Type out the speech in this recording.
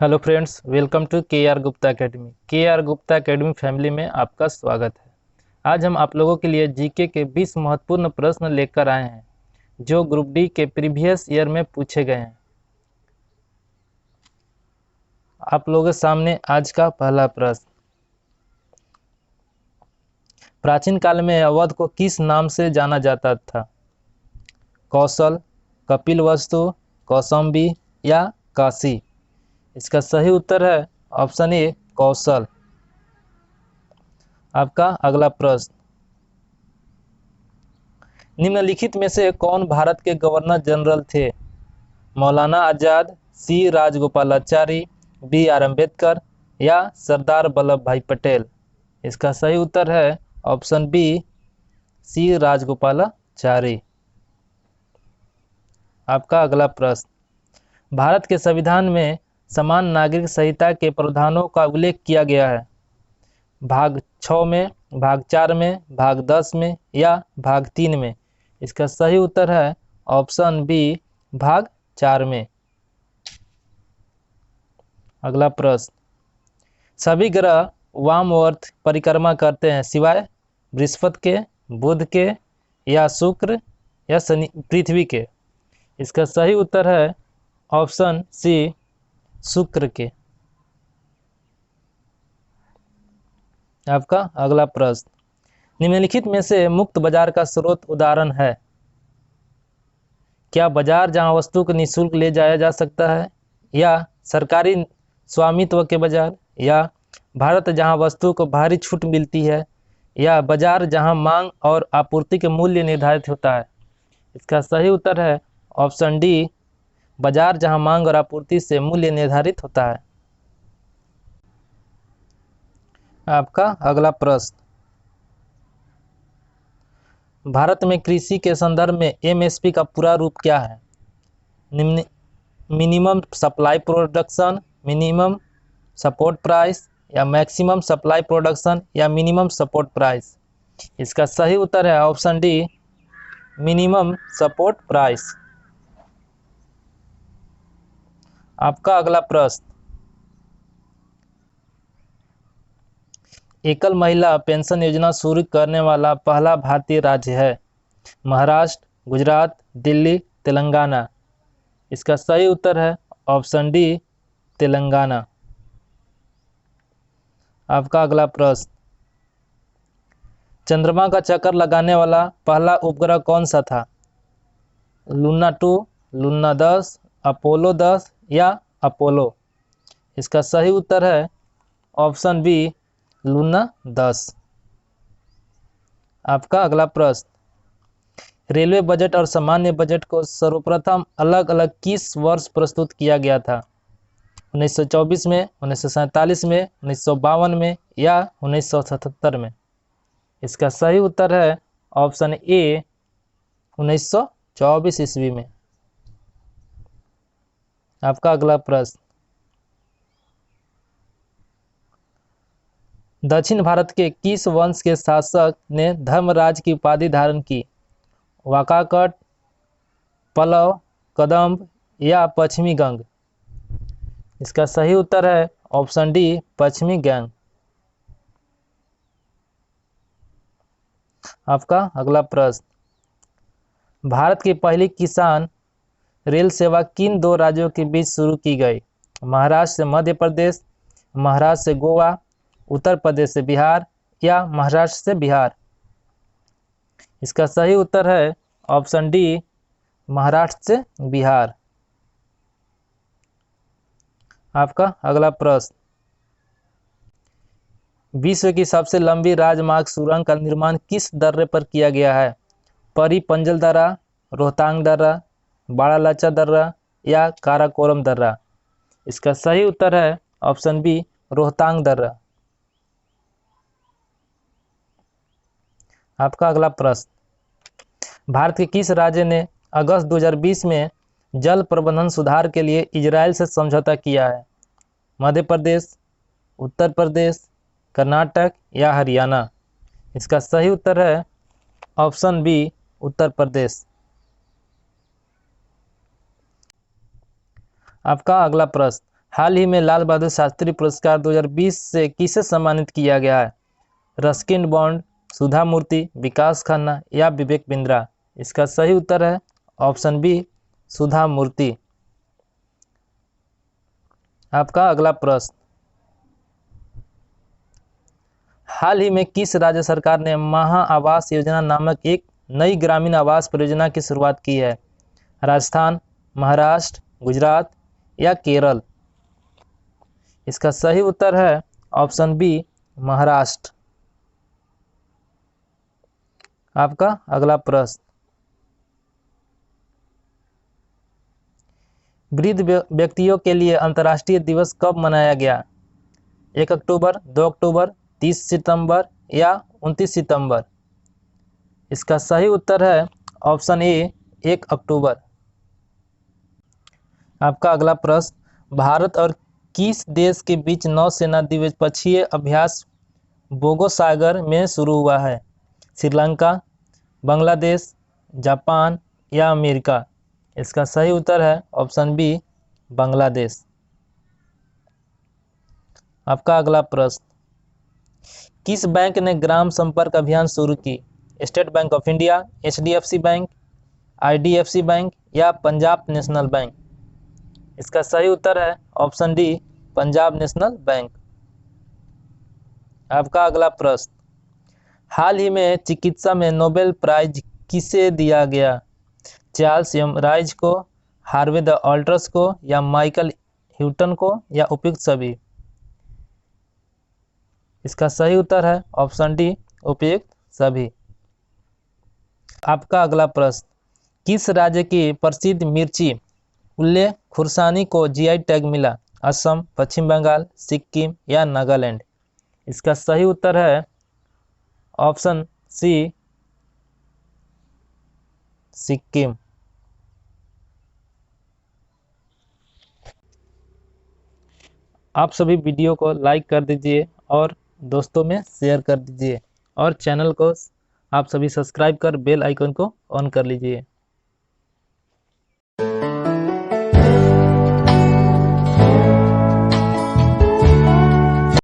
Hello friends, welcome to के are Gupta academy. के are Gupta academy family में आपका स्वागत है। आज हम आप लोगों के लिए जीके के 20 महत्वपूर्ण प्रश्न लेकर आए हैं जो ग्रुप डी के प्रीवियस ईयर में पूछे गए हैं। आप लोगों के सामने आज का पहला प्रश्न। प्राचीन काल में अवध को किस नाम से जाना जाता था? कौशल, कपिलवस्तु, कौशाम्बी या काशी? इसका सही उत्तर है ऑप्शन ए, कौशल। आपका अगला प्रश्न। निम्नलिखित में से कौन भारत के गवर्नर जनरल थे? मौलाना आजाद, सी राजगोपालाचारी, बी आर अम्बेडकर या सरदार वल्लभ भाई पटेल? इसका सही उत्तर है ऑप्शन बी, सी राजगोपालाचारी। आपका अगला प्रश्न। भारत के संविधान में समान नागरिक संहिता के प्रावधानों का उल्लेख किया गया है। भाग 6 में, भाग 4 में, भाग 10 में या भाग 3 में? इसका सही उत्तर है ऑप्शन बी, भाग 4 में। अगला प्रश्न। सभी ग्रह वामवर्त परिक्रमा करते हैं सिवाय बृहस्पति के, बुध के या शुक्र या शनि पृथ्वी के? इसका सही उत्तर है ऑप्शन सी, शुक्र के। आपका अगला प्रश्न। निम्नलिखित में से मुक्त बाजार का स्रोत उदाहरण है? क्या बाजार जहां वस्तु को निःशुल्क ले जाया जा सकता है, या सरकारी स्वामित्व के बाजार, या भारत जहां वस्तु को भारी छूट मिलती है, या बाजार जहां मांग और आपूर्ति के मूल्य निर्धारित होता है? इसका सही उत्तर है ऑप्शन डी, बाजार जहां मांग और आपूर्ति से मूल्य निर्धारित होता है। आपका अगला प्रश्न। भारत में कृषि के संदर्भ में एमएसपी का पूरा रूप क्या है? निम्न minimum supply production, minimum support price या मैक्सिमम सप्लाई प्रोडक्शन या मिनिमम सपोर्ट प्राइस? इसका सही उत्तर है option D, minimum support price. आपका अगला प्रश्न। एकल महिला पेंशन योजना शुरू करने वाला पहला भारतीय राज्य है? महाराष्ट्र, गुजरात, दिल्ली, तेलंगाना? इसका सही उत्तर है ऑप्शन डी, तेलंगाना। आपका अगला प्रश्न। चंद्रमा का चक्कर लगाने वाला पहला उपग्रह कौन सा था? लूना 2, लूना 10, अपोलो 10 या अपोलो? इसका सही उत्तर है ऑप्शन बी, लूना 10। आपका अगला प्रश्न। रेलवे बजट और सामान्य बजट को सर्वप्रथम अलग अलग किस वर्ष प्रस्तुत किया गया था? 1924 में, 1947 में, 1952 में या 1977 में? इसका सही उत्तर है ऑप्शन ए, 1924 ईस्वी में। आपका अगला प्रश्न। दक्षिण भारत के किस वंश के शासक ने धर्मराज की उपाधि धारण की? वाकाकट, पल्लव, कदम्ब या पश्चिमी गंग? इसका सही उत्तर है ऑप्शन डी, पश्चिमी गंग। आपका अगला प्रश्न। भारत की पहली किसान रेल सेवा किन दो राज्यों के बीच शुरू की गई? महाराष्ट्र से मध्य प्रदेश, महाराष्ट्र से गोवा, उत्तर प्रदेश से बिहार या महाराष्ट्र से बिहार? इसका सही उत्तर है ऑप्शन डी, महाराष्ट्र से बिहार। आपका अगला प्रश्न। विश्व की सबसे लंबी राजमार्ग सुरंग का निर्माण किस दर्रे पर किया गया है? परी पंजल दर्रा, रोहतांग दर्रा, बाड़ालाचा दर्रा या काराकोरम दर्रा? इसका सही उत्तर है ऑप्शन बी, रोहतांग दर्रा। आपका अगला प्रश्न। भारत के किस राज्य ने अगस्त 2020 में जल प्रबंधन सुधार के लिए इजराइल से समझौता किया है? मध्य प्रदेश, उत्तर प्रदेश, कर्नाटक या हरियाणा? इसका सही उत्तर है ऑप्शन बी, उत्तर प्रदेश। आपका अगला प्रश्न। हाल ही में लाल बहादुर शास्त्री पुरस्कार 2020 से किसे सम्मानित किया गया है? रस्किन बॉन्ड, सुधा मूर्ति, विकास खन्ना या विवेक बिंद्रा? इसका सही उत्तर है ऑप्शन बी, सुधा मूर्ति। आपका अगला प्रश्न, हाल ही में किस राज्य सरकार ने महा आवास योजना नामक एक नई ग्रामीण आवास परियोजना की शुरुआत की है? राजस्थान, महाराष्ट्र, गुजरात या केरल? इसका सही उत्तर है ऑप्शन बी, महाराष्ट्र। आपका अगला प्रश्न, वृद्ध व्यक्तियों के लिए अंतर्राष्ट्रीय दिवस कब मनाया गया? 1 अक्टूबर, 2 अक्टूबर, 30 सितंबर या 29 सितंबर? इसका सही उत्तर है ऑप्शन ए, 1 अक्टूबर। आपका अगला प्रश्न, भारत और किस देश के बीच नौसेना द्विपक्षीय अभ्यास बोगोसागर में शुरू हुआ है? श्रीलंका, बांग्लादेश, जापान या अमेरिका? इसका सही उत्तर है ऑप्शन बी, बांग्लादेश। आपका अगला प्रश्न, किस बैंक ने ग्राम संपर्क अभियान शुरू की? State bank of India, HDFC bank, IDFC bank या पंजाब नेशनल बैंक? इसका सही उत्तर है option D, Punjab national bank. आपका अगला प्रश्न, हाल ही में चिकित्सा में नोबेल प्राइज किसे दिया गया? चार्ल्स यमराइज को, हार्वे द ऑल्टर्स को या माइकल ह्यूटन को या उपयुक्त सभी? इसका सही उत्तर है ऑप्शन डी, उपयुक्त सभी। आपका अगला प्रश्न, किस राज्य की प्रसिद्ध मिर्ची उल्ले खुरसानी को GI टैग मिला? असम, पश्चिम बंगाल, सिक्किम या नागालैंड? इसका सही उत्तर है ऑप्शन सी, सिक्किम। आप सभी वीडियो को लाइक कर दीजिए और दोस्तों में शेयर कर दीजिए और चैनल को आप सभी सब्सक्राइब कर बेल आइकन को ऑन कर लीजिए।